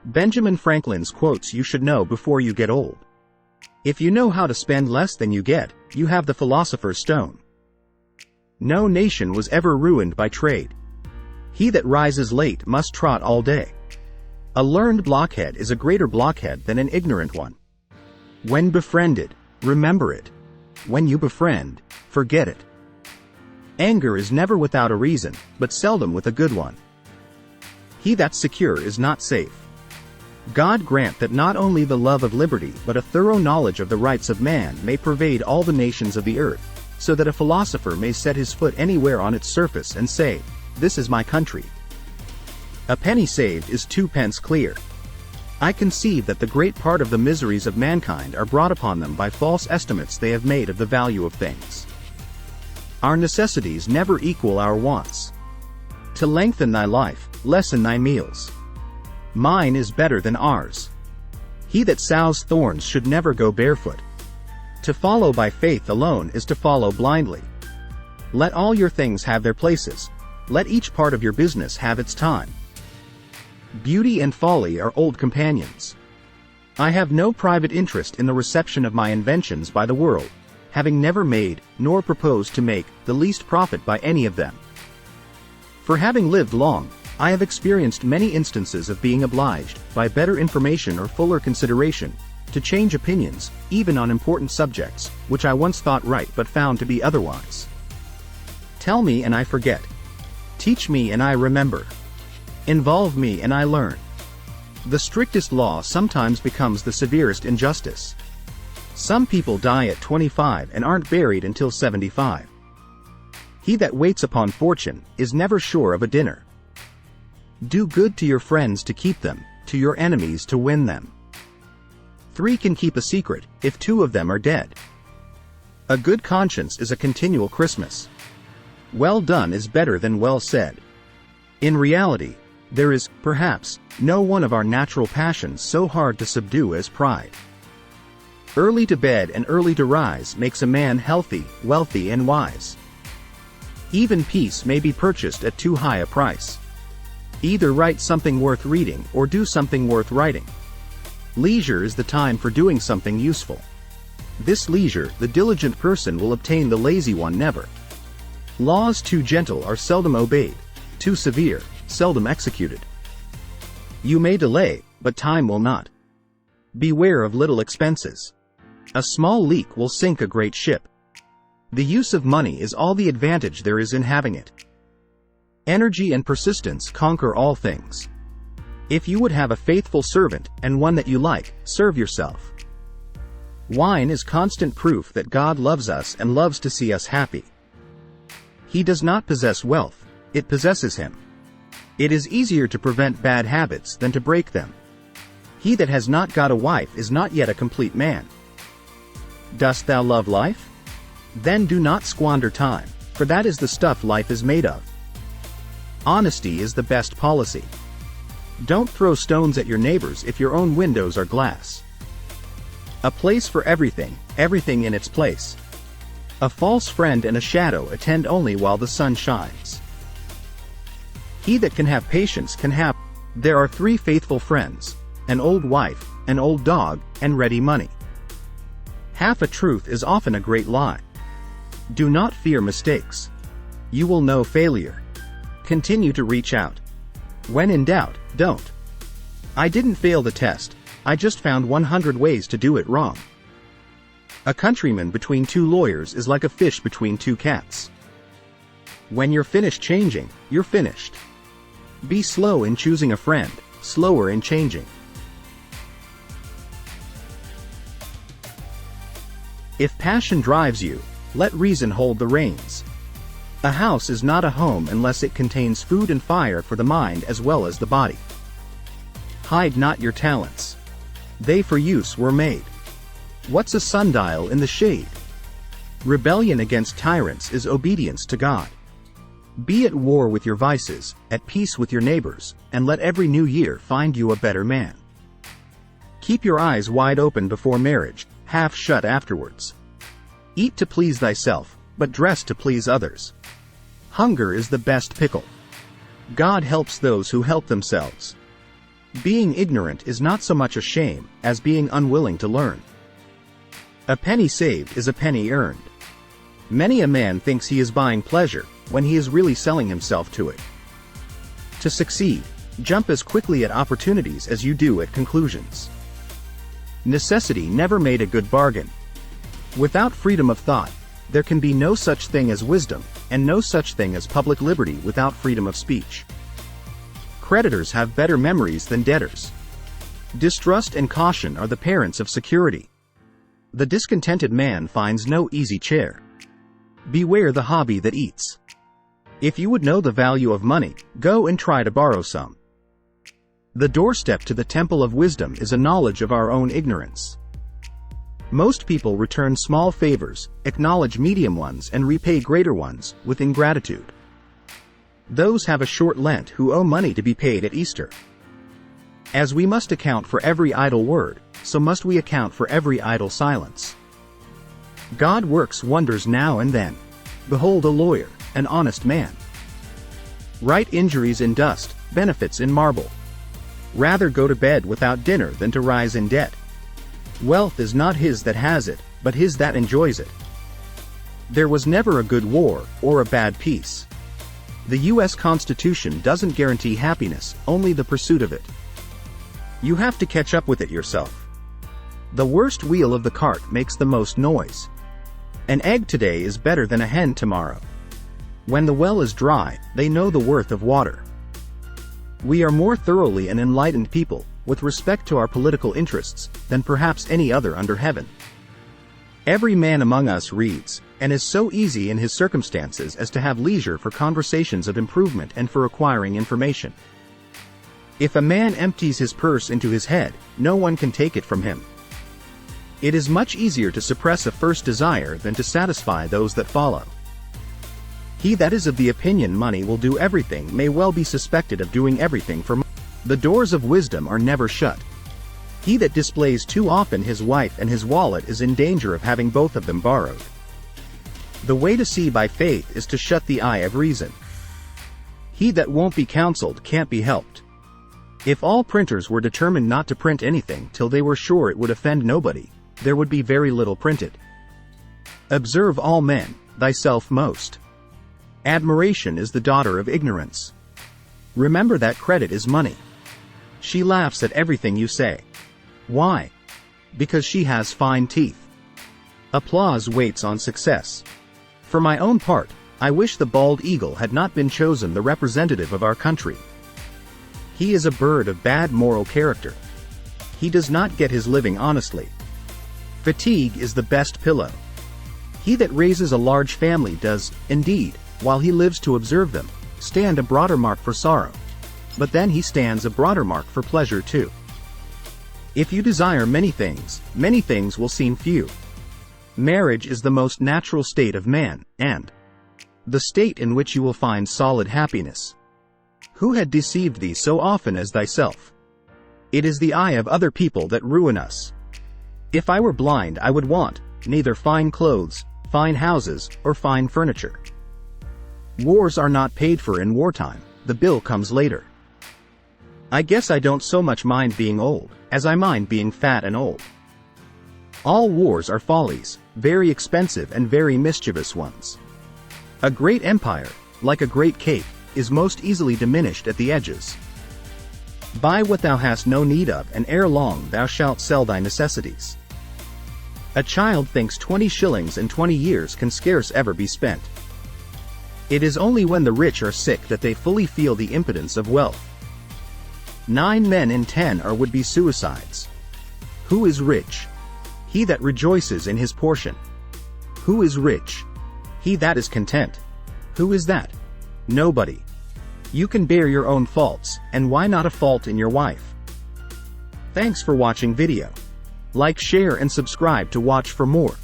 Benjamin Franklin's quotes you should know before you get old. If you know how to spend less than you get, you have the philosopher's stone. No nation was ever ruined by trade. He that rises late must trot all day. A learned blockhead is a greater blockhead than an ignorant one. When befriended, remember it. When you befriend, forget it. Anger is never without a reason, but seldom with a good one. He that's secure is not safe. God grant that not only the love of liberty but a thorough knowledge of the rights of man may pervade all the nations of the earth, so that a philosopher may set his foot anywhere on its surface and say, "This is my country." A penny saved is 2 pence clear. I conceive that the great part of the miseries of mankind are brought upon them by false estimates they have made of the value of things. Our necessities never equal our wants. To lengthen thy life, lessen thy meals. Mine is better than ours. He that sows thorns should never go barefoot. To follow by faith alone is to follow blindly. Let all your things have their places. Let each part of your business have its time. Beauty and folly are old companions. I have no private interest in the reception of my inventions by the world, having never made, nor proposed to make, the least profit by any of them. For having lived long, I have experienced many instances of being obliged, by better information or fuller consideration, to change opinions, even on important subjects, which I once thought right but found to be otherwise. Tell me and I forget. Teach me and I remember. Involve me and I learn. The strictest law sometimes becomes the severest injustice. Some people die at 25 and aren't buried until 75. He that waits upon fortune is never sure of a dinner. Do good to your friends to keep them, to your enemies to win them. 3 can keep a secret, if 2 of them are dead. A good conscience is a continual Christmas. Well done is better than well said. In reality, there is, perhaps, no one of our natural passions so hard to subdue as pride. Early to bed and early to rise makes a man healthy, wealthy and wise. Even peace may be purchased at too high a price. Either write something worth reading or do something worth writing. Leisure is the time for doing something useful. This leisure the diligent person will obtain, the lazy one never. Laws too gentle are seldom obeyed, too severe, seldom executed. You may delay, but time will not. Beware of little expenses. A small leak will sink a great ship. The use of money is all the advantage there is in having it. Energy and persistence conquer all things. If you would have a faithful servant, and one that you like, serve yourself. Wine is constant proof that God loves us and loves to see us happy. He does not possess wealth, it possesses him. It is easier to prevent bad habits than to break them. He that has not got a wife is not yet a complete man. Dost thou love life? Then do not squander time, for that is the stuff life is made of. Honesty is the best policy. Don't throw stones at your neighbors if your own windows are glass. A place for everything, everything in its place. A false friend and a shadow attend only while the sun shines. He that can have patience can have. There are 3 faithful friends, an old wife, an old dog, and ready money. Half a truth is often a great lie. Do not fear mistakes. You will know failure. Continue to reach out. When in doubt, don't. I didn't fail the test, I just found 100 ways to do it wrong. A countryman between 2 lawyers is like a fish between 2 cats. When you're finished changing, you're finished. Be slow in choosing a friend, slower in changing. If passion drives you, let reason hold the reins. A house is not a home unless it contains food and fire for the mind as well as the body. Hide not your talents. They for use were made. What's a sundial in the shade? Rebellion against tyrants is obedience to God. Be at war with your vices, at peace with your neighbors, and let every new year find you a better man. Keep your eyes wide open before marriage, half shut afterwards. Eat to please thyself, but dress to please others. Hunger is the best pickle. God helps those who help themselves. Being ignorant is not so much a shame as being unwilling to learn. A penny saved is a penny earned. Many a man thinks he is buying pleasure when he is really selling himself to it. To succeed, jump as quickly at opportunities as you do at conclusions. Necessity never made a good bargain. Without freedom of thought, there can be no such thing as wisdom, and no such thing as public liberty without freedom of speech. Creditors have better memories than debtors. Distrust and caution are the parents of security. The discontented man finds no easy chair. Beware the hobby that eats. If you would know the value of money, go and try to borrow some. The doorstep to the temple of wisdom is a knowledge of our own ignorance. Most people return small favors, acknowledge medium ones and repay greater ones, with ingratitude. Those have a short Lent who owe money to be paid at Easter. As we must account for every idle word, so must we account for every idle silence. God works wonders now and then. Behold a lawyer, an honest man. Right injuries in dust, benefits in marble. Rather go to bed without dinner than to rise in debt. Wealth is not his that has it, but his that enjoys it. There was never a good war, or a bad peace. The U.S. Constitution doesn't guarantee happiness, only the pursuit of it. You have to catch up with it yourself. The worst wheel of the cart makes the most noise. An egg today is better than a hen tomorrow. When the well is dry, they know the worth of water. We are more thoroughly an enlightened people, with respect to our political interests, than perhaps any other under heaven. Every man among us reads, and is so easy in his circumstances as to have leisure for conversations of improvement and for acquiring information. If a man empties his purse into his head, no one can take it from him. It is much easier to suppress a first desire than to satisfy those that follow. He that is of the opinion money will do everything may well be suspected of doing everything for money. The doors of wisdom are never shut. He that displays too often his wife and his wallet is in danger of having both of them borrowed. The way to see by faith is to shut the eye of reason. He that won't be counseled can't be helped. If all printers were determined not to print anything till they were sure it would offend nobody, there would be very little printed. Observe all men, thyself most. Admiration is the daughter of ignorance. Remember that credit is money. She laughs at everything you say. Why? Because she has fine teeth. Applause waits on success. For my own part, I wish the bald eagle had not been chosen the representative of our country. He is a bird of bad moral character. He does not get his living honestly. Fatigue is the best pillow. He that raises a large family does, indeed, while he lives to observe them, stand a broader mark for sorrow. But then he stands a broader mark for pleasure too. If you desire many things will seem few. Marriage is the most natural state of man, and the state in which you will find solid happiness. Who had deceived thee so often as thyself? It is the eye of other people that ruin us. If I were blind I would want neither fine clothes, fine houses, or fine furniture. Wars are not paid for in wartime, the bill comes later. I guess I don't so much mind being old, as I mind being fat and old. All wars are follies, very expensive and very mischievous ones. A great empire, like a great cake, is most easily diminished at the edges. Buy what thou hast no need of, and ere long thou shalt sell thy necessities. A child thinks 20 shillings in 20 years can scarce ever be spent. It is only when the rich are sick that they fully feel the impotence of wealth. 9 men in 10 are would-be suicides. Who is rich? He that rejoices in his portion. Who is rich? He that is content. Who is that? Nobody. You can bear your own faults, and why not a fault in your wife? Thanks for watching video. Like, share and subscribe to watch for more.